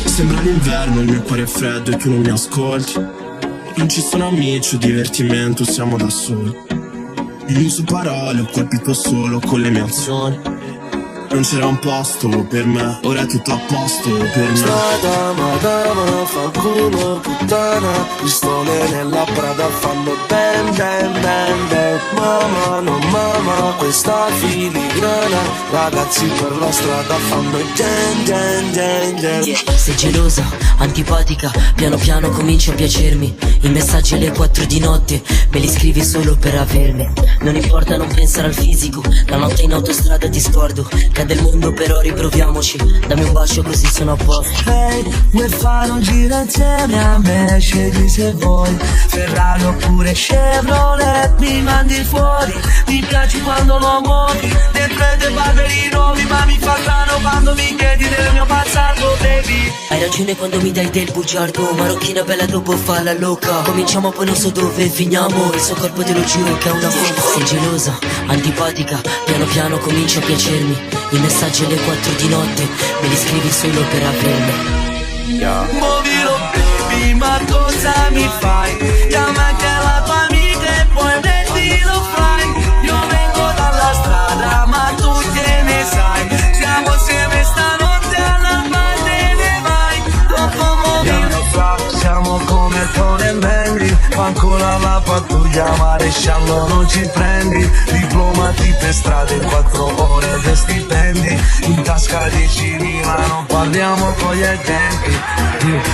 Sembra l'inverno, il mio cuore è freddo e tu non mi ascolti. Non ci sono amici o divertimento, siamo da soli. Non uso parole, ho colpito solo con le mie azioni. Non c'era un posto per me, ora è tutto a posto per me. Strada, madama, fanculo, puttana, pistole nella Prada fanno bam bam bam bam. Mamma, non mamma, questa filigrana, ragazzi per la strada fanno gen gen gen gen. Yeah. Sei gelosa, antipatica, piano piano cominci a piacermi. I messaggi alle 4 di notte, me li scrivi solo per avermi. Non importa non pensare al fisico, la notte in autostrada ti scordo. Cade il mondo però riproviamoci, dammi un bacio così sono a posto. Hey, vuoi fare un giro insieme a me? Scegli se vuoi Ferrari oppure Chevrolet, mi mandi fuori. Mi piaci quando lo muovi, dentro dei barberi nuovi, ma mi fa strano quando mi chiedi del mio passato, baby. Hai ragione quando mi dai del bugiardo, marocchina bella dopo fa la loca. Cominciamo poi non so dove finiamo, il suo corpo te lo giuro che è una bomba. Sei gelosa, antipatica, piano piano cominci a piacermi. I messaggi alle 4 di notte, me li scrivi solo per avermi. Muovilo baby, ma cosa mi fai? Chiama anche la tua amica e poi mettilo fai. Io vengo dalla strada ma tu che ne sai? Siamo assieme stanotte all'alba te ne vai. Dopo mobile siamo come Tony e Mandy, ancora la pattuglia maresciallo non ci prendi. Diplomati per strada in 4 ore di stipendi, in tasca 10.000 non parliamo con gli agenti.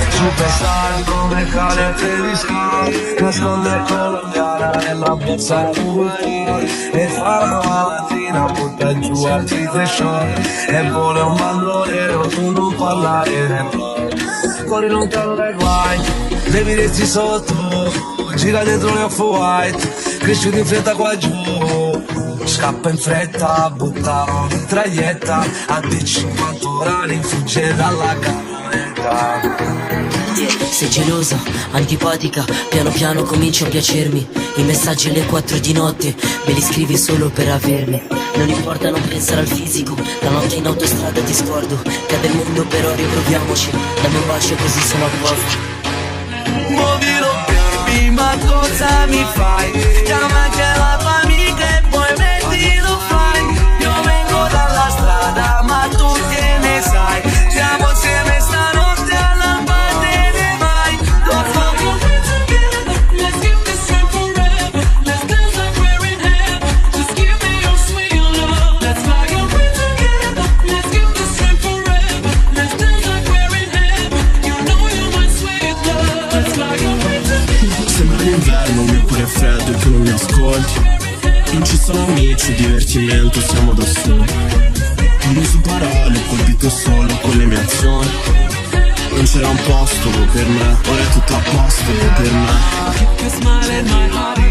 Superstar come Cale Tedeschi, nasconde colombiana nella borsa tua e farlo la mattina butta giù al trite short e vuole un bandolero, tu non parlare del blog. Corri lontano dai guai, devi dirti sotto, gira dentro le off-white, cresciuti in fretta qua giù. Scappa in fretta, butta una mitraglietta, a 50 orari fugge dalla camionetta. Sei gelosa, antipatica, piano piano cominci a piacermi. I messaggi alle 4 di notte, me li scrivi solo per avermi. Non importa non pensare al fisico, la notte in autostrada ti scordo. Cade il mondo però riproviamoci, dammi un bacio così sono a posto. Muovilo baby, ma cosa mi fai? Chiama anche la tua amica e poi mettilo fai. Io vengo dalla strada ma tu che ne sai? Siamo assieme stanotte all'alba te ne vai. Let's give this time forever. Let's dance like we're in heaven. Just give me your sweet love. Let's fly away together. Let's give this time forever. Let's dance like we're in heaven. You know you're my sweet love. Let's fly away together. Sembra l'inverno, il mio cuore è freddo e tu non mi ascolti. Non ci sono amici o divertimento, siamo da soli. Non uso parole, ho colpito solo con le mie azioni. Non c'era un posto per me, ora è tutto a posto per me. Keep your smile in my heart.